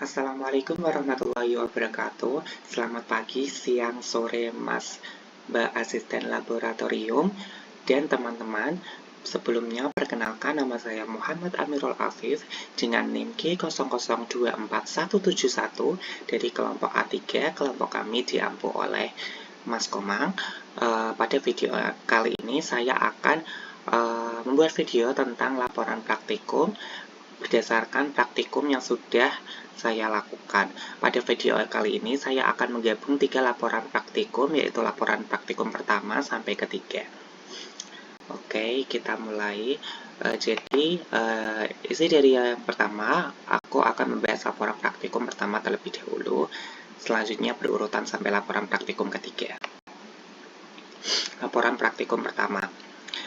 Assalamualaikum warahmatullahi wabarakatuh. Selamat pagi, siang, sore, Mas, Mbak Asisten Laboratorium, dan teman-teman. Sebelumnya, perkenalkan nama saya Muhammad Amirul Afif dengan NIM G00247171 dari kelompok A3, kelompok kami diampu oleh Mas Komang. Pada video kali ini saya akan membuat video tentang laporan praktikum berdasarkan praktikum yang sudah saya lakukan. Pada video kali ini saya akan menggabung 3 laporan praktikum, yaitu laporan praktikum pertama sampai ketiga. Oke, kita mulai. Jadi, isi dari yang pertama, aku akan membahas laporan praktikum pertama terlebih dahulu. Selanjutnya berurutan sampai laporan praktikum ketiga. Laporan praktikum pertama.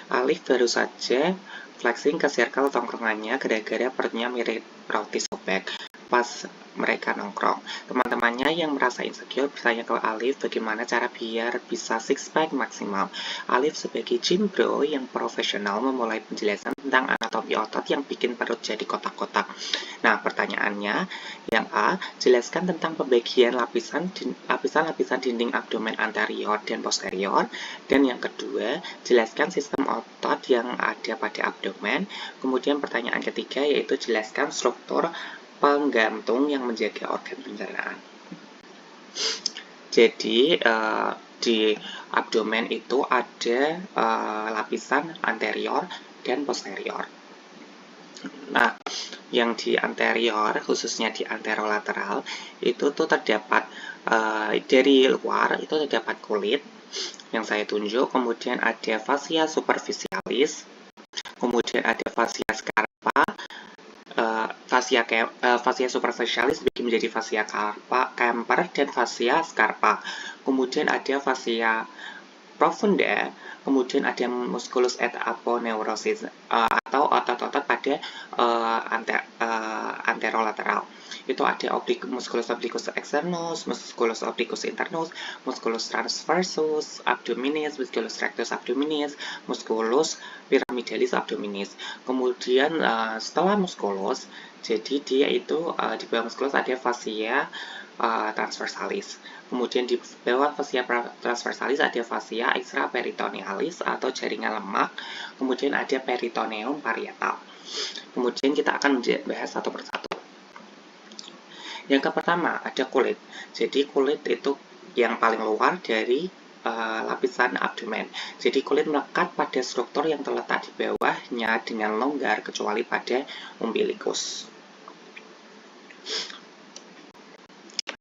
Alif baru saja flexing ke circle tongkrongannya gara-gara perutnya mirip roti sobek pas mereka nongkrong. Teman-temannya yang merasa insecure bertanya ke Alif bagaimana cara biar bisa six pack maksimal. Alif sebagai gym bro yang profesional memulai penjelasan tentang anatomi otot yang bikin perut jadi kotak-kotak. Nah, pertanyaannya, yang A, jelaskan tentang pembagian lapisan-lapisan dinding abdomen anterior dan posterior. Dan yang kedua, jelaskan sistem otot yang ada pada abdomen. Kemudian pertanyaan ketiga yaitu jelaskan struktur penggantung yang menjaga organ pencernaan. Jadi, di abdomen itu ada lapisan anterior dan posterior. Nah, yang di anterior, khususnya di anterolateral, itu tuh terdapat dari luar itu terdapat kulit yang saya tunjuk, kemudian ada fascia superficialis, kemudian ada fascia scarpa, fascia superficialis menjadi fascia camper dan fascia scarpa. Kemudian ada fascia profunda, kemudian ada musculus et aponeurosis atau otot-otot pada anterolateral. Itu ada musculus obliquus externus, musculus obliquus internus, musculus transversus abdominis, musculus rectus abdominis, musculus pyramidalis abdominis. Kemudian setelah musculus, jadi dia itu di bawah musculus ada fascia transversalis. Kemudian di bawah fascia transversalis ada fascia extraperitonealis atau jaringan lemak. Kemudian ada peritoneum parietal. Kemudian kita akan membahas satu persatu. Yang pertama ada kulit. Jadi kulit itu yang paling luar dari lapisan abdomen. Jadi kulit melekat pada struktur yang terletak di bawahnya dengan longgar kecuali pada umbilikus.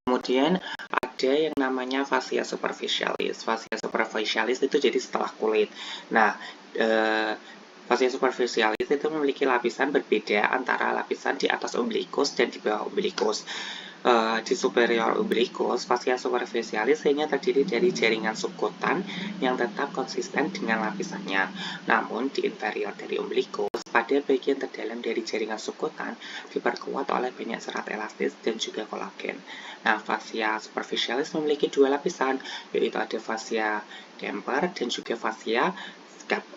Kemudian ada yang namanya fascia superficialis. Fascia superficialis itu jadi setelah kulit. Nah, fascia superficialis itu memiliki lapisan berbeda antara lapisan di atas umbilikus dan di bawah umbilikus. Di superior umbilikus, fascia superficialis hanya terdiri dari jaringan subkutan yang tetap konsisten dengan lapisannya. Namun, di inferior dari umbilikus, pada bagian terdalam dari jaringan subkutan diperkuat oleh banyak serat elastis dan juga kolagen. Nah, fascia superficialis memiliki dua lapisan, yaitu ada fascia camper dan juga fascia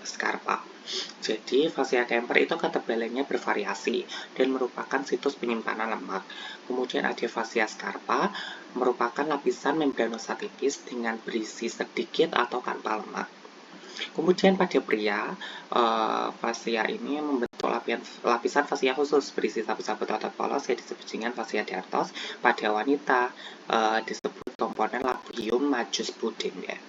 scarpa. Jadi, fascia camper itu ketebalannya bervariasi dan merupakan situs penyimpanan lemak. Kemudian ada fascia scarpa, merupakan lapisan membranosa tipis dengan berisi sedikit atau tanpa lemak. Kemudian pada pria, fascia ini membentuk lapisan fascia khusus berisi sabut-sabut otot polos yang disebut dengan fascia dartos. Pada wanita disebut komponen labium majus pudendum.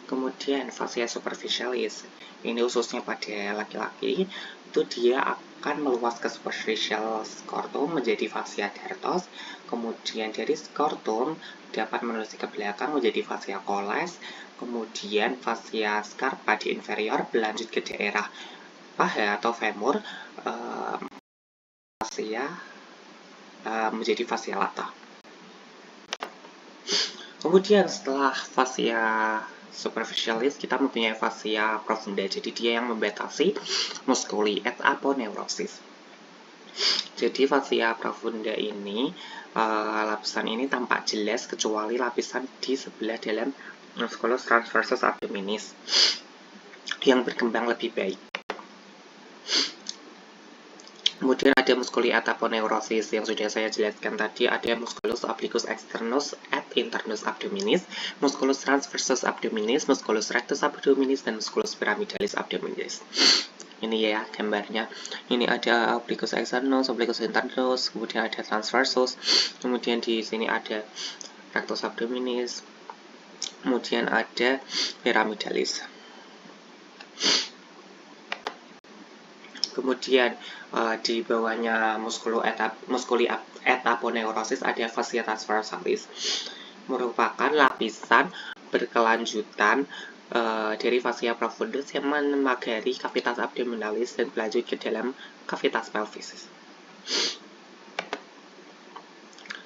Kemudian fascia superficialis, ini khususnya pada laki-laki, itu dia akan meluas ke superficial scrotum menjadi fascia dartos, kemudian dari scrotum dapat menelusuri ke belakang menjadi fascia coles, kemudian fascia scarpa di inferior berlanjut ke daerah paha atau femur, fascia menjadi fascia lata. Kemudian setelah fascia superficialis, kita mempunyai fascia profunda. Jadi dia yang membatasi musculi et aponeurosis. Jadi fascia profunda ini, lapisan ini tampak jelas kecuali lapisan di sebelah dalam musculus transversus abdominis yang berkembang lebih baik. Kemudian ada musculi ataponeurosis yang sudah saya jelaskan tadi, ada musculus obliquus externus et internus abdominis, musculus transversus abdominis, musculus rectus abdominis, dan musculus pyramidalis abdominis. Ini ya gambarnya. Ini ada obliquus externus, obliquus internus, kemudian ada transversus, kemudian di sini ada rectus abdominis, kemudian ada pyramidalis. Kemudian di bawahnya musculi ataponeurosis ada fascia transversalis, merupakan lapisan berkelanjutan dari fascia profundus yang memagari cavitas abdominalis dan berlanjut ke dalam cavitas pelvis.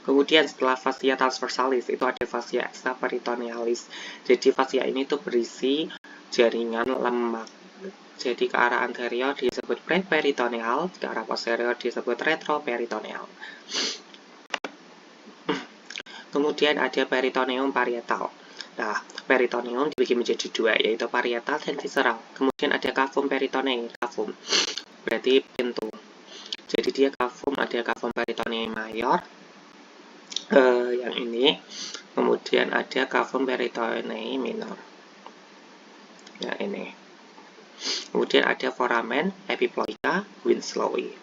Kemudian setelah fascia transversalis itu ada fascia extraperitonealis. Jadi fascia ini tuh berisi jaringan lemak. Jadi ke arah anterior disebut preperitoneal, ke arah posterior disebut retroperitoneal. Kemudian ada peritoneum parietal. Nah, peritoneum dibagi menjadi dua, yaitu parietal dan visceral. Kemudian ada cavum peritonei, cavum berarti pintu. Jadi dia cavum, ada cavum peritonei mayor, yang ini. Kemudian ada cavum peritonei minor, yang ini. Kemudian ada foramen epiploica Winslowi.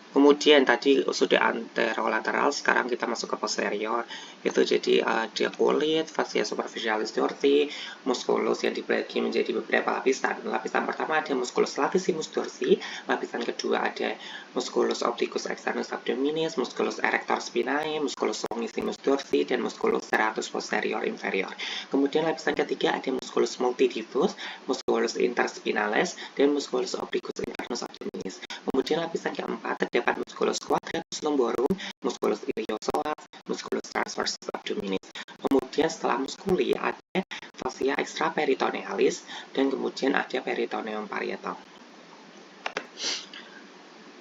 Kemudian tadi sudah anterolateral, sekarang kita masuk ke posterior. Itu jadi ada kulit, fascia superficialis dorsi, musculus yang dibagi menjadi beberapa lapisan. Lapisan pertama ada musculus latissimus dorsi, lapisan kedua ada musculus obliquus externus abdominis, musculus erector spinae, musculus longissimus dorsi, dan musculus serratus posterior inferior. Kemudian lapisan ketiga ada musculus multidifus, musculus interspinalis, dan musculus obliquus internus abdominis. Kemudian lapisan keempat terdapat musculus quadratus lumborum, musculus iliopsoas, musculus transversus abdominis. Kemudian setelah muskuli ada fascia extraperitonealis dan kemudian ada peritoneum parietal.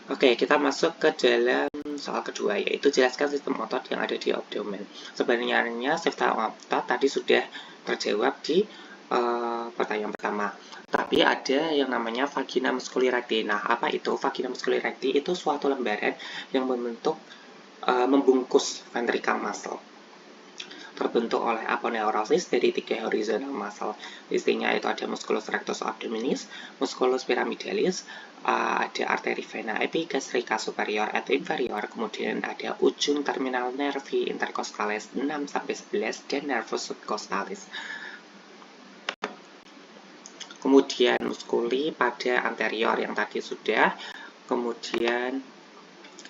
Oke, kita masuk ke dalam soal kedua, yaitu jelaskan sistem otot yang ada di abdomen. Sebenarnya sistem otot tadi sudah terjawab di pertanyaan pertama. Tapi ada yang namanya vagina musculi recti. Nah, apa itu? Vagina musculi recti itu suatu lembaran yang membentuk membungkus ventricle muscle. Terbentuk oleh aponeurosis dari 3 horizontal muscle. Isinya itu ada musculus rectus abdominis, musculus pyramidalis, ada arteri vena epigastrica superior atau inferior, kemudian ada ujung terminal nervi intercostalis 6-11 dan nervus subcostalis. Kemudian muskuli pada anterior yang tadi sudah, kemudian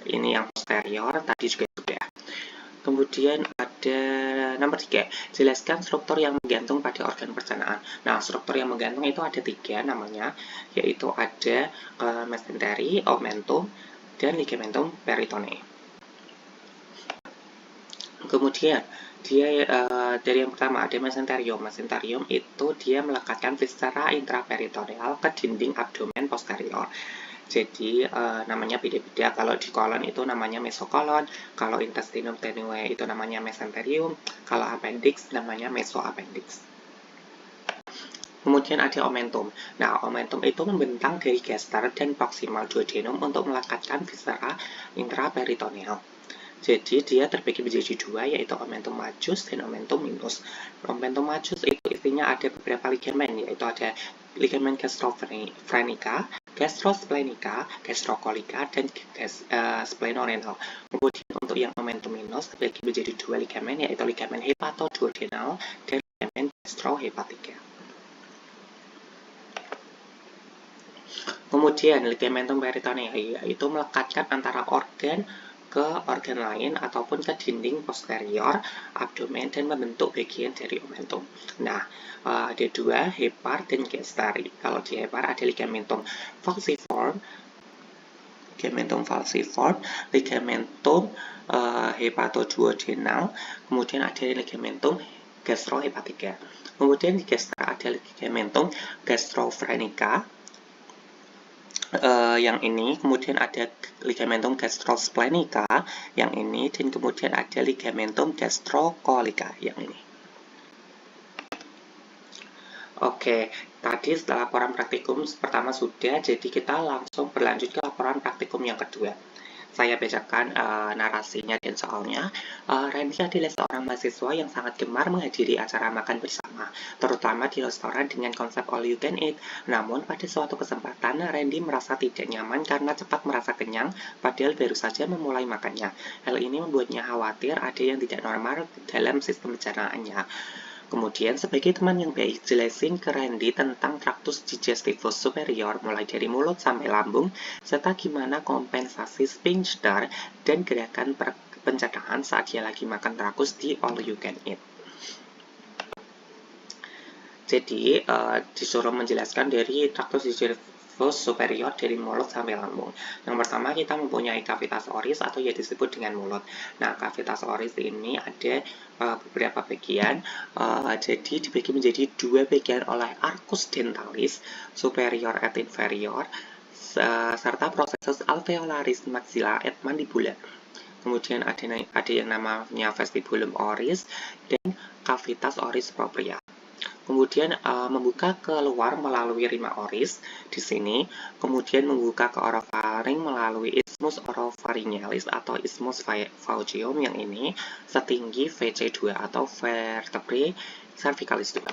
ini yang posterior tadi juga sudah. Kemudian ada nomor 3, jelaskan struktur yang menggantung pada organ pencernaan. Nah, struktur yang menggantung itu ada 3 namanya, yaitu ada mesentery, omentum, dan ligamentum peritonei. Kemudian dia dari yang pertama ada mesenterium. Mesenterium itu dia melekatkan viscera intraperitoneal ke dinding abdomen posterior. Jadi namanya beda-beda. Kalau di kolon itu namanya mesokolon, kalau intestinum tenue itu namanya mesenterium, kalau appendix namanya mesoappendix. Kemudian ada omentum. Nah, omentum itu membentang dari gaster dan proximal duodenum untuk melekatkan viscera intraperitoneal. Jadi dia terbagi menjadi 2, yaitu omentum majus dan omentum minus. Omentum majus itu isinya ada beberapa ligamen, yaitu ada ligamen gastrofrenica, gastrosplenica, gastrocolica, dan splenorenal. Kemudian untuk yang omentum minus terbagi menjadi 2 ligamen, yaitu ligamen hepatoduodenal dan ligamen gastrohepatica. Kemudian ligamentum peritonei itu melekatkan antara organ ke organ lain ataupun ke dinding posterior abdomen dan membentuk bagian dari omentum. Nah, ada 2, hepar dan gaster. Kalau di hepar ada ligamentum falciform, ligamentum hepatoduodenal, kemudian ada ligamentum gastrohepatica. Kemudian di gaster ada ligamentum gastrofrenica, yang ini, kemudian ada ligamentum gastrosplenica yang ini, dan kemudian ada ligamentum gastrocolica yang ini. Oke, Tadi setelah laporan praktikum pertama sudah, jadi kita langsung berlanjut ke laporan praktikum yang kedua. Saya bacakan narasinya dan soalnya. Randy adalah seorang mahasiswa yang sangat gemar menghadiri acara makan bersama, terutama di restoran dengan konsep all you can eat. Namun, pada suatu kesempatan, Randy merasa tidak nyaman karena cepat merasa kenyang, padahal baru saja memulai makannya. Hal ini membuatnya khawatir ada yang tidak normal dalam sistem pencernaannya. Kemudian, sebagai teman yang baik, jelasin ke Randy tentang traktus digestivus superior mulai dari mulut sampai lambung, serta gimana kompensasi sphincter dan gerakan pencernaan saat dia lagi makan traktus di all you can eat. Jadi, disuruh menjelaskan dari traktus digestivus superior dari mulut sampai lambung. Yang pertama, kita mempunyai cavitas oris atau yang disebut dengan mulut. Nah, cavitas oris ini ada beberapa bagian, jadi dibagi menjadi dua bagian oleh arcus dentalis, superior et inferior, serta processus alveolaris maxilla et mandibula. Kemudian ada yang namanya vestibulum oris dan cavitas oris propria. Kemudian membuka keluar melalui rima oris di sini, kemudian membuka ke orofaring melalui isthmus oropharyngealis atau isthmus phaeocium yang ini setinggi VC2 atau vertebrae cervicalis 2.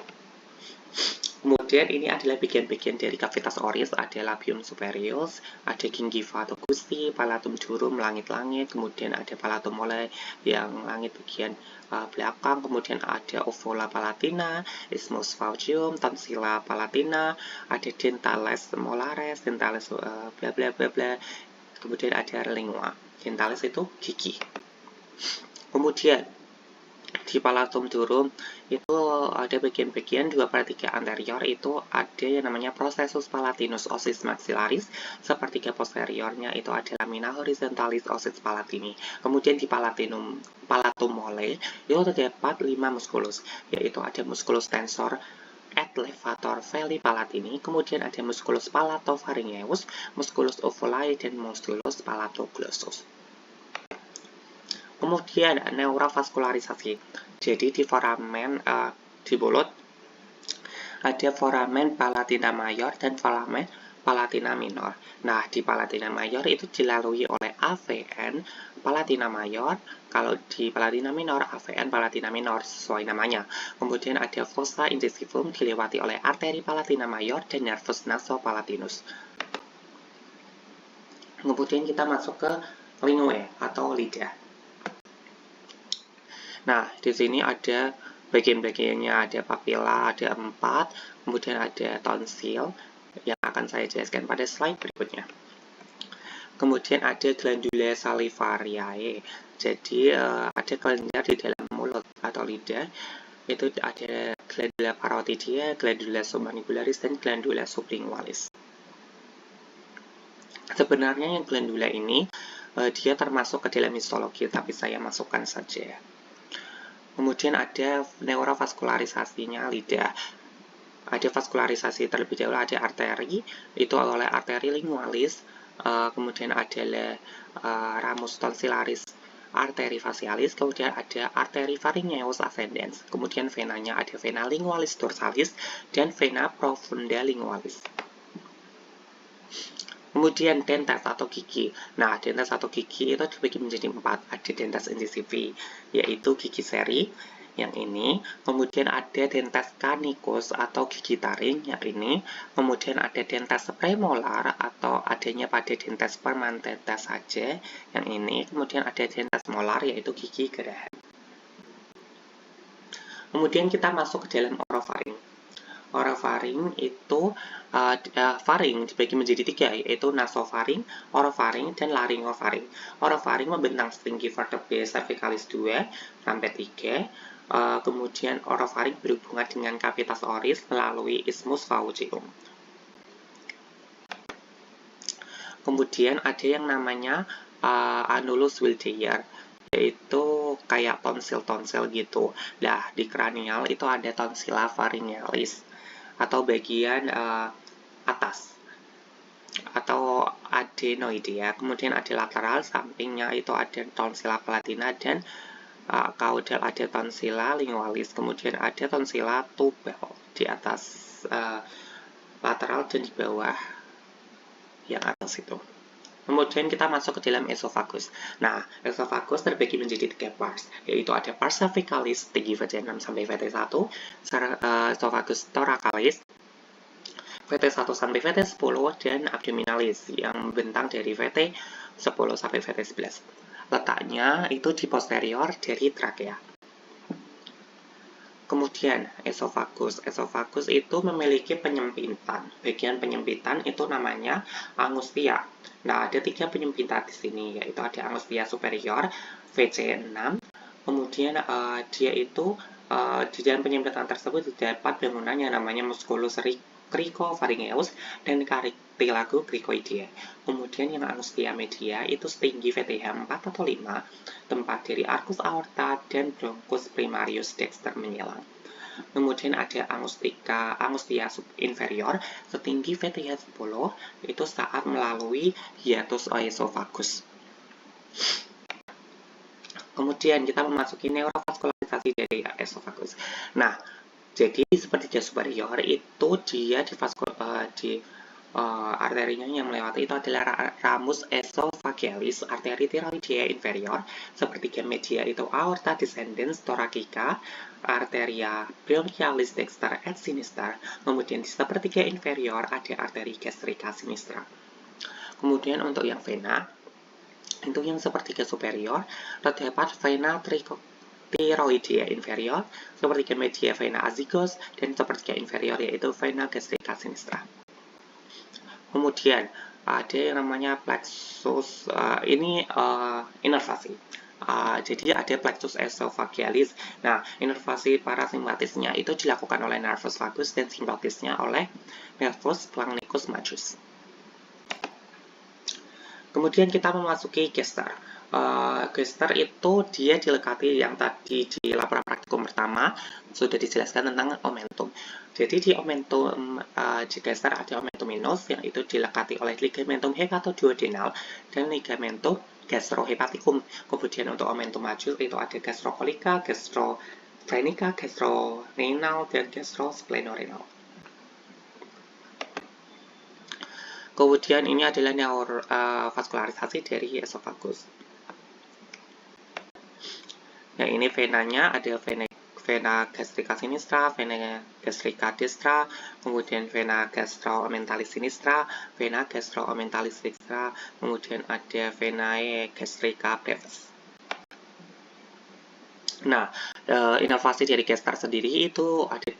Kemudian ini adalah bagian-bagian dari cavitas oris, ada labium superior, ada gingiva atau gusti, palatum durum, langit-langit, kemudian ada palatum mole yang langit bagian belakang, kemudian ada uvula palatina, isthmus phaeocium, tonsilla palatina, ada dentales molares, dentales bla bla bla bla, kemudian ada lingua. Dentales itu gigi. Kemudian di palatum durum itu ada bagian-bagian 2/3 anterior itu ada yang namanya processus palatinus osis maxillaris, sepertiga posteriornya itu ada lamina horizontalis osis palatini. Kemudian di palatum mole itu terdapat 5 musculus, yaitu ada musculus tensor et levator veli palatini, kemudian ada musculus palatopharyngeus, musculus ovulae, dan musculus palatoglossus. Kemudian neurovaskularisasi. Jadi di foramen di mulut ada foramen palatina mayor dan foramen palatina minor. Nah, di palatina mayor itu dilalui oleh AVN palatina mayor, kalau di palatina minor AVN palatina minor sesuai namanya. Kemudian ada fossa incisivum dilewati oleh arteri palatina mayor dan nervus nasopalatinus. Kemudian kita masuk ke lingue atau lidah. Nah, di sini ada bagian-bagiannya, ada papila, ada 4, kemudian ada tonsil yang akan saya jelaskan pada slide berikutnya. Kemudian ada glandula salivariae. Jadi ada kelenjar di dalam mulut atau lidah. Itu ada glandula parotidea, glandula submanibularis, dan glandula sublingualis. Sebenarnya yang glandula ini dia termasuk ke dalam histologi, tapi saya masukkan saja. Kemudian ada neurovaskularisasinya lidah. Ada vaskularisasi terlebih dahulu, ada arteri, itu oleh arteri lingualis, kemudian ada ramus tonsillaris, arteri facialis, kemudian ada arteri pharyngeus ascendens, kemudian venanya ada vena lingualis dorsalis, dan vena profunda lingualis. Kemudian dentes atau gigi. Nah, dentes atau gigi itu dibagi menjadi 4. Ada dentes incisivi, yaitu gigi seri, yang ini. Kemudian ada dentes canicus atau gigi taring, yang ini. Kemudian ada dentes premolar atau adanya pada dentes permanentes saja, yang ini. Kemudian ada dentes molar, yaitu gigi geraham. Kemudian kita masuk ke dalam orofaring. Orofaring itu faring dibagi menjadi 3, yaitu nasofaring, orofaring, dan laryngofaring. Orofaring membentang setinggi vertebrae cervicalis 2 sampai 3. Kemudian orofaring berhubungan dengan cavitas oris melalui isthmus phaeocium. Kemudian ada yang namanya annulus wildeyer, yaitu kayak tonsil-tonsil gitu. Nah, di kranial itu ada tonsilla pharyngealis atau bagian atas atau adenoidea. Kemudian ada lateral, sampingnya itu ada tonsilla palatina, dan caudal ada tonsilla lingualis. Kemudian ada tonsilla tubal di atas lateral dan di bawah yang atas itu. Kemudian kita masuk ke dalam esofagus. Nah, esofagus terbagi menjadi 3 parts, yaitu ada pars cervicalis tinggi VT6 sampai VT1, esofagus thoracalis VT1 sampai VT10, dan abdominalis yang membentang dari VT10 sampai VT11. Letaknya itu di posterior dari trakea. Kemudian esofagus. Esofagus itu memiliki penyempitan. Bagian penyempitan itu namanya angustia. Nah, ada 3 penyempitan di sini, yaitu ada angustia superior VC6. Kemudian dia itu di dalam penyempitan tersebut terdapat bangunan yang namanya musculus cricopharyngeus dan cartilago cricoidea. Kemudian yang angustia media itu setinggi VTH 4 atau 5, tempat dari arcus aorta dan bronchus primarius dexter menyilang. Kemudian ada angustia subinferior setinggi VTH 10 itu saat melalui hiatus esophagus. Kemudian kita memasuki neurovascularisasi dari esophagus. Nah, jadi sepertiga superior itu dia di arterinya yang melewati itu adalah ramus esophagealis, arteri thyroidea inferior, sepertiga media itu aorta descendens thoracica, arteria bronchialis dexter et sinister, kemudian di sepertiga inferior ada arteri gastrica sinistra. Kemudian untuk yang vena, itu yang sepertiga superior, terdapat vena thyroidea inferior, sepertiga media vena azygos, dan sepertiga inferior yaitu vena gastrica sinistra. Kemudian ada yang namanya plexus, ini inervasi. Jadi ada plexus esophagealis. Nah, inervasi parasimpatisnya itu dilakukan oleh nervus vagus dan simpatisnya oleh nervus splanchnicus majus. Kemudian kita memasuki gester. Gester itu dia dilekati yang tadi di laporan praktikum pertama sudah dijelaskan tentang omentum. Jadi di omentum di gester ada omentum minus yang itu dilekati oleh ligamentum hepatoduodenal dan ligamentum gastrohepaticum. Kemudian untuk omentum majus itu ada gastrokolika, gastrofrenica, gastrorenal, dan gastrosplenorenal. Kemudian ini adalah neurovascularisasi dari esophagus. Yang ini venanya ada vena gastrica sinistra, vena gastrica destra, kemudian vena gastromentalis sinistra, vena gastromentalis dextra, kemudian ada venae gastrica brevis. Nah, inovasi dari gester sendiri itu ada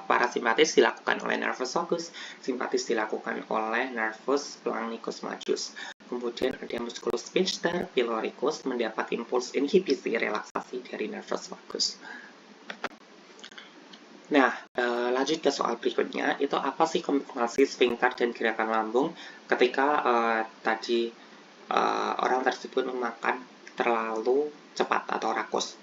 parasimpatis dilakukan oleh nervus vagus, simpatis dilakukan oleh nervus splanchnicus majus. Kemudian ada musculus sphincter pyloricus mendapat impuls inhibisi relaksasi dari nervus vagus. Nah, lanjut ke soal berikutnya, itu apa sih kombinasi sphincter dan gerakan lambung ketika tadi orang tersebut memakan terlalu cepat atau rakus.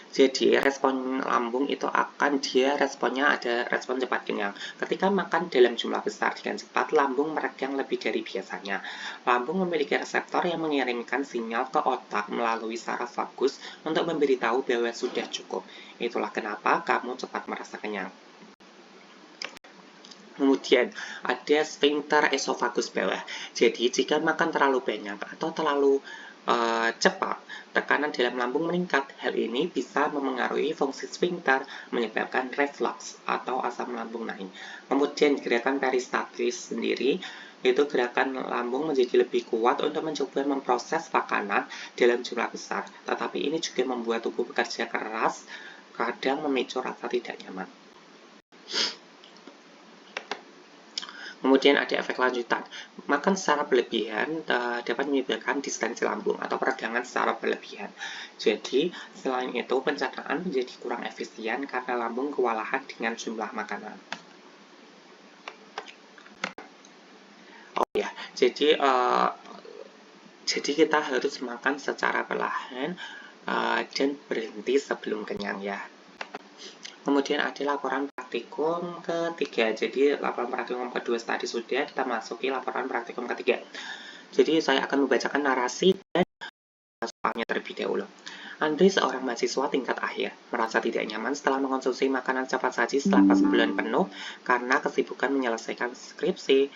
Jadi respon lambung itu responnya ada respon cepat kenyang. Ketika makan dalam jumlah besar dengan cepat, lambung meregang lebih dari biasanya. Lambung memiliki reseptor yang mengirimkan sinyal ke otak melalui saraf vagus untuk memberitahu bahwa sudah cukup. Itulah kenapa kamu cepat merasa kenyang. Kemudian ada sphincter esofagus bawah. Jadi jika makan terlalu banyak atau terlalu cepat, tekanan dalam lambung meningkat. Hal ini bisa memengaruhi fungsi sphincter, menyebabkan reflux atau asam lambung naik. Kemudian gerakan peristaltis sendiri, itu gerakan lambung menjadi lebih kuat untuk mencoba memproses makanan dalam jumlah besar. Tetapi ini juga membuat tubuh bekerja keras, kadang memicu rasa tidak nyaman. Kemudian ada efek lanjutan. Makan secara berlebihan dapat menyebabkan distensi lambung atau peregangan secara berlebihan. Jadi, selain itu pencernaan menjadi kurang efisien karena lambung kewalahan dengan jumlah makanan. Oh ya, jadi kita harus makan secara perlahan dan berhenti sebelum kenyang ya. Kemudian ada laporan praktikum ketiga. Jadi laporan praktikum kedua tadi sudah, kita masuki laporan praktikum ketiga. Jadi saya akan membacakan narasi dan soalnya terlebih dahulu. Andri, seorang mahasiswa tingkat akhir, merasa tidak nyaman setelah mengonsumsi makanan cepat saji selama sebulan penuh karena kesibukan menyelesaikan skripsi.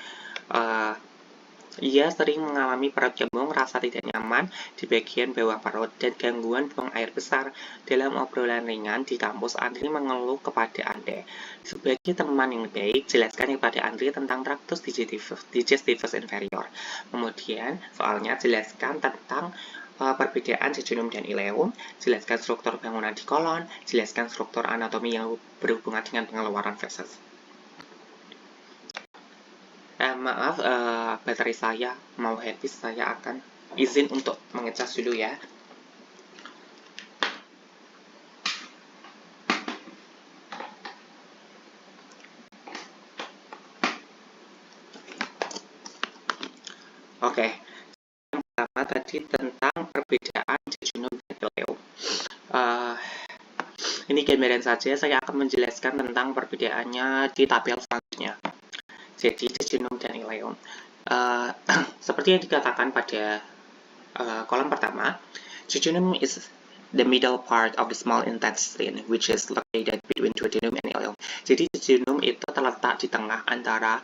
Ia sering mengalami perut kembung, rasa tidak nyaman di bagian bawah perut, dan gangguan buang air besar. Dalam obrolan ringan di kampus, Andri mengeluh kepada Ande. Sebagai teman yang baik, jelaskan kepada Andri tentang traktus digestivus inferior. Kemudian, soalnya jelaskan tentang perbedaan jejunum dan ileum, jelaskan struktur bangunan di kolon, jelaskan struktur anatomi yang berhubungan dengan pengeluaran feses. Maaf, baterai saya mau habis, saya akan izin untuk mengecas dulu ya. Oke. Yang pertama tadi tentang perbedaan jejunum dan ileum. Ini gambaran saja, saya akan menjelaskan tentang perbedaannya di tabel selanjutnya. Jadi jejunum dan ileum. Seperti yang dikatakan pada kolom pertama, jejunum is the middle part of the small intestine, which is located between duodenum and ileum. Jadi jejunum itu terletak di tengah antara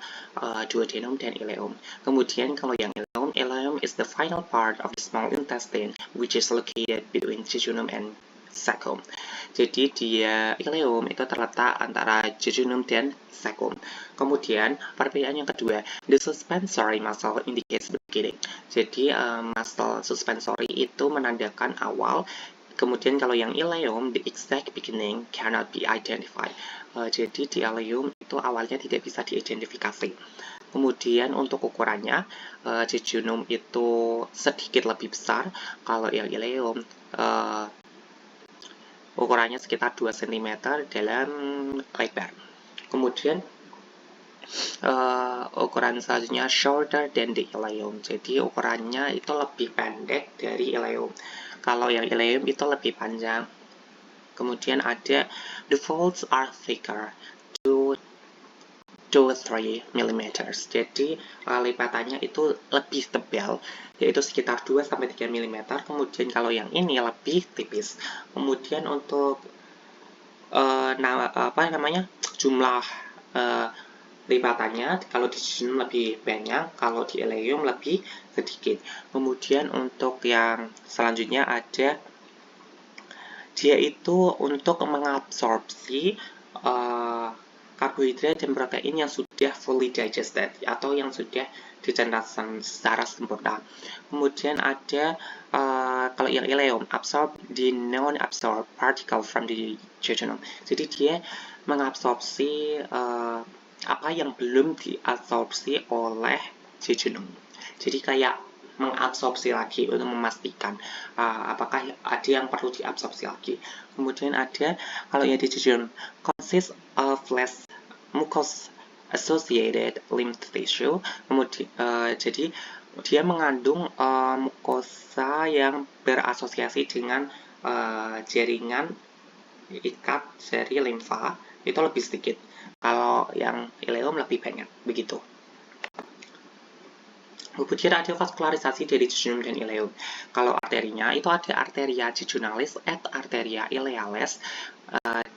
duodenum dan ileum. Kemudian kalau yang ileum is the final part of the small intestine, which is located between jejunum and cecum. Jadi dia ileum itu terletak antara jejunum dan cecum. Kemudian perbedaan yang kedua, the suspensory muscle indicates the beginning. Jadi muscle suspensory itu menandakan awal. Kemudian kalau yang ileum, the exact beginning cannot be identified. Jadi di ileum itu awalnya tidak bisa diidentifikasi. Kemudian untuk ukurannya, jejunum itu sedikit lebih besar. Kalau yang ileum, ukurannya sekitar 2 cm dalam lebar. Kemudian ukuran selanjutnya shorter than the ileum. Jadi ukurannya itu lebih pendek dari ileum. Kalau yang ileum itu lebih panjang. Kemudian ada the folds are thicker, 2-3 mm. Jadi lipatannya itu lebih tebal, yaitu sekitar 2-3 mm. Kemudian kalau yang ini lebih tipis. Kemudian untuk jumlah lipatannya, kalau di jejunum lebih banyak, kalau di ileum lebih sedikit. Kemudian untuk yang selanjutnya ada, dia itu untuk mengabsorpsi karbohidrat dan protein yang sudah fully digested atau yang sudah dicerna secara sempurna. Kemudian ada kalau yang ileum, absorb the non-absorbed particle from the jejunum. Jadi dia mengabsorpsi apa yang belum diabsorpsi oleh jejunum. Jadi kayak mengabsorpsi lagi untuk memastikan apakah ada yang perlu diabsorpsi lagi. Kemudian ada kalau yang di jejunum, consists of less mucus associated lymph tissue. Kemudian jadi dia mengandung mukosa yang berasosiasi dengan jaringan ikat seri limfa, itu lebih sedikit. Kalau yang ileum lebih banyak, begitu. Kemudian ada vaskularisasi dari jejunum dan ileum. Kalau arterinya itu ada arteria jejunalis et arteria ileales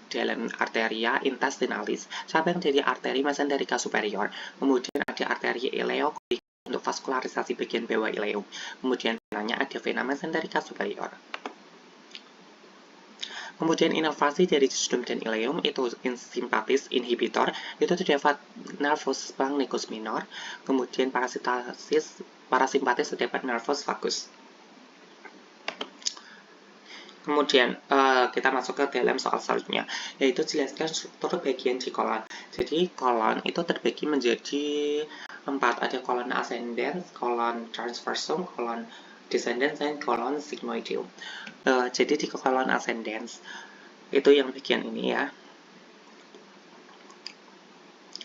dalam arteria intestinalis, cabang dari arteri mesenterica superior. Kemudian ada arteria ileokolika untuk vaskularisasi bagian bawah ileum. Kemudian venanya ada vena mesenterica superior. Kemudian inervasi dari jejunum dan ileum itu simpatis inhibitor, itu terdapat nervus splanchnicus minor. Kemudian parasimpatis terdapat nervus vagus. Kemudian kita masuk ke dalam soal selanjutnya, yaitu jelaskan struktur bagian di kolon. Jadi kolon itu terbagi menjadi 4, ada kolon ascendens, kolon transversum, kolon descendens, dan kolon sigmoideum. Jadi di kolon ascendens itu yang bagian ini ya,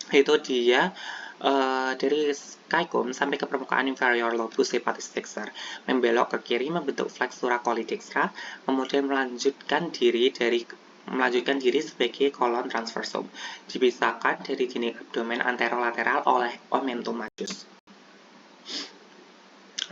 itu dia dari caecum sampai ke permukaan inferior lobus hepatis flexor, membelok ke kiri membentuk flexura cholidextra, kemudian melanjutkan diri sebagai kolon transversum, dipisahkan dari dinding abdomen anterolateral oleh omentum majus.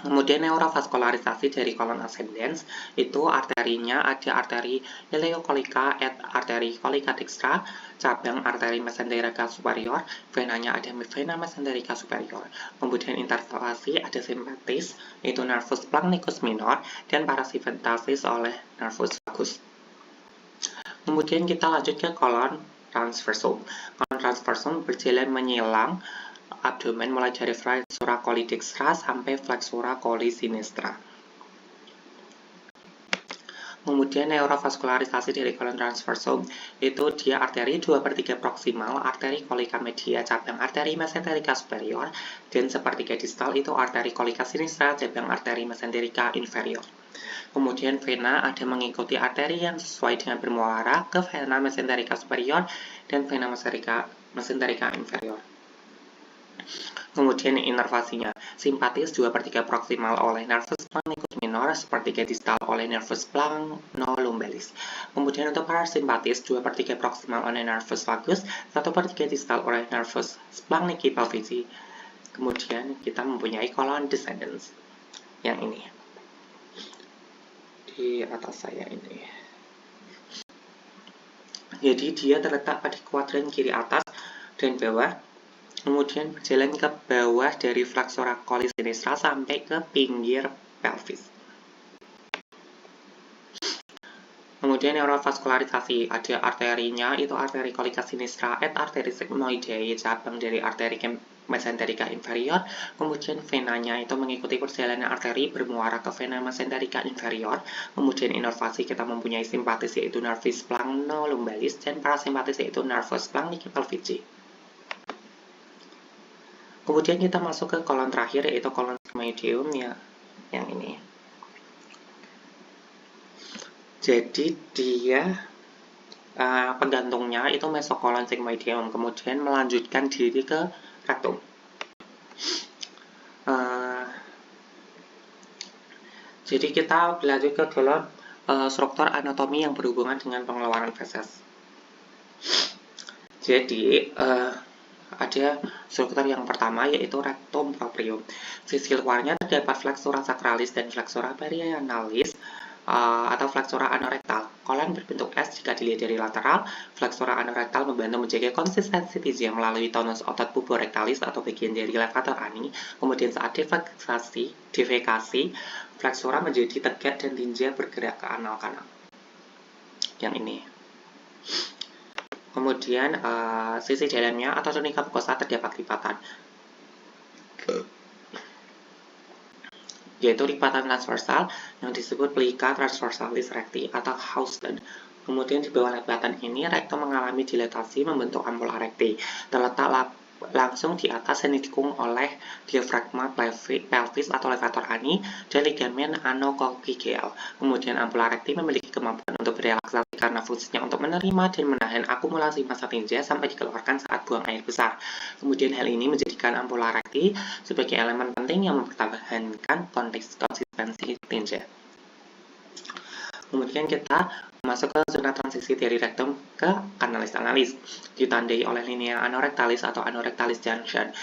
Kemudian neurovaskularisasi dari kolon ascendens itu arterinya ada arteri ileokolika et arteri kolika dextra, cabang arteri mesenterica superior, venanya ada vena mesenterica superior. Kemudian intervalasi ada simpatis, itu nervus splanchnicus minor, dan parasimpatasis oleh nervus vagus. Kemudian kita lanjut ke kolon transversum. Kolon transversum berjalan menyilang abdomen mulai dari flexura coli dextra sampai flexura coli sinistra. Kemudian neurovaskularisasi dari kolon transversum itu dia arteri 2/3 proksimal, arteri kolika media, cabang arteri mesenterica superior, dan sepertiga distal itu arteri kolika sinistra, cabang arteri mesenterica inferior. Kemudian vena ada mengikuti arteri yang sesuai dengan bermuara ke vena mesenterica superior dan vena mesenterica inferior. Kemudian inervasinya, simpatis 2/3 proksimal oleh nervus splanchnicus minor, sepertiga distal oleh nervus splagnolombalis. Kemudian untuk parasimpatis 2/3 proksimal oleh nervus vagus, 1/3 distal oleh nervus splanchnici pelvici. Kemudian kita mempunyai kolon descendens yang ini di atas saya ini. Jadi dia terletak pada kuadran kiri atas dan bawah. Kemudian berjalan ke bawah dari flexura coli sinistra sampai ke pinggir pelvis. Kemudian neurovaskularisasi, ada arterinya, itu arteri kolika sinistra et arteri sigmoideae, cabang dari arteri mesenterica inferior. Kemudian venanya itu mengikuti perjalanan arteri bermuara ke vena mesenterica inferior. Kemudian inervasi kita mempunyai simpatis yaitu nervus splagnolombalis dan parasimpatis yaitu nervus splanchnici pelvici. Kemudian kita masuk ke kolon terakhir yaitu kolon sigmoideum ya, yang ini. Jadi dia penggantungnya itu mesokolon sigmoideum, kemudian melanjutkan diri ke rectum. Jadi kita berlanjut ke dalam struktur anatomi yang berhubungan dengan pengeluaran feses. Jadi ada struktur yang pertama yaitu rectum proprium. Sisi luarnya terdapat flexura sacralis dan flexura perianalis atau flexura anorektal. Kolon berbentuk S jika dilihat dari lateral. Flexura anorektal membantu menjaga konsistensi tizia melalui tonus otot puborectalis atau bagian dari levator ani. Kemudian saat defekasi, flexura menjadi tegak dan tinja bergerak ke anal kanal. Yang ini. Kemudian sisi dalamnya atau tunika mukosa terdapat lipatan, yaitu lipatan transversal yang disebut plica transversalis recti atau Houston. Kemudian di bawah lipatan ini rektum mengalami dilatasi membentuk ampula recti, terletak langsung di atas yang didukung oleh diafragma pelvis atau levator ani dan ligamen anokokigel. Kemudian ampula recti memiliki kemampuan untuk berelaksasi karena fungsinya untuk menerima dan menahan akumulasi massa tinja sampai dikeluarkan saat buang air besar. Kemudian hal ini menjadikan ampula recti sebagai elemen penting yang mempertahankan konsistensi tinja. Kemudian kita masuk ke zona transisi dari rectum ke kanalis analis, ditandai oleh linea anorektalis atau anorektalis junction.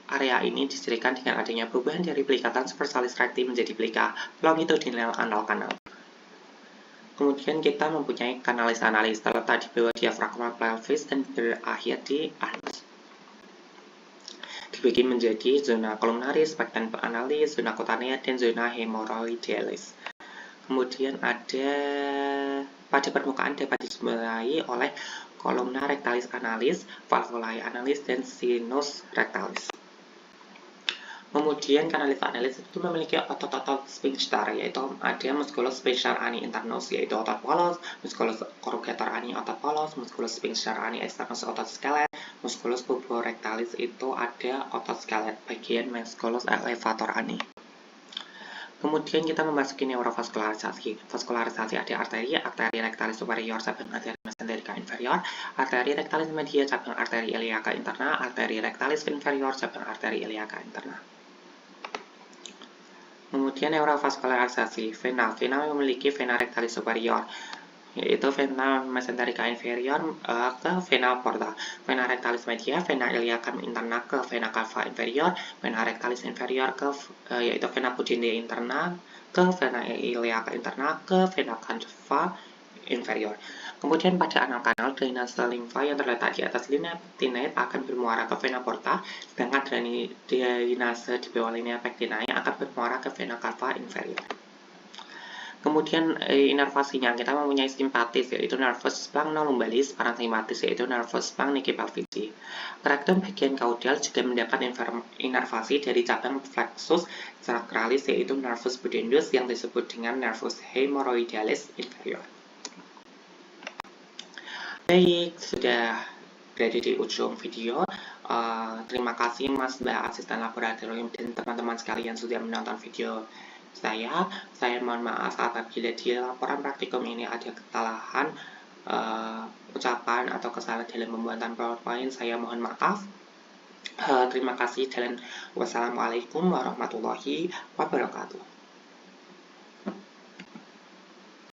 Area ini dicirikan dengan adanya perubahan dari plika transversalis recti menjadi plika longitudinal anal kanal. Kemudian kita mempunyai kanalis analis terletak di bawah diafragma pelvis dan berakhir di anus. Dibagi menjadi zona columnaris, pecten analis, zona cutanea, dan zona hemorrhoidalis. Kemudian ada pada permukaan dapat dijumpai oleh kolumna rectalis analis, valvulae analis, dan sinus rectalis. Kemudian kanalis analis itu memiliki otot-otot sphincter, yaitu ada musculus sphincter ani internus, yaitu otot polos, musculus corrugator ani otot polos, musculus sphincter ani externus otot skelet, musculus puborectalis itu ada otot skelet bagian musculus elevator ani. Kemudian kita memasuki neurovaskularisasi. Vaskularisasi ada arteri rectalis superior, cabang arteri mesenterica inferior, arteri rectalis media, cabang arteri iliaca interna, arteri rectalis inferior, cabang arteri iliaca interna. Kemudian neurovaskularisasi vena. Vena memiliki vena rectalis superior. yaitu vena mesenterica inferior ke vena porta, vena rectalis media, vena iliaca interna ke vena cava inferior, vena rectalis inferior ke yaitu vena pudendea interna ke vena iliaca interna ke vena cava inferior. Kemudian pada anal kanal, drainase limfa yang terletak di atas linea pectinae akan bermuara ke vena porta, sedangkan drainase di bawah linea pectinae akan bermuara ke vena cava inferior. Kemudian inervasinya, kita mempunyai simpatis yaitu nervus splanchno lumbalis, parasimpatis yaitu nervus splanchnici pelvici. Rektum bagian kaudal juga mendapat inervasi dari cabang flexus sacralis yaitu nervus pudendus yang disebut dengan nervus hemorrhoidalis inferior. Baik, sudah berada di ujung video. Terima kasih Mas Mbak asisten laboratorium dan teman-teman sekalian sudah menonton video saya. Saya mohon maaf apabila di laporan praktikum ini ada kesalahan ucapan atau kesalahan dalam pembuatan PowerPoint. Saya mohon maaf. Terima kasih dan wassalamualaikum warahmatullahi wabarakatuh.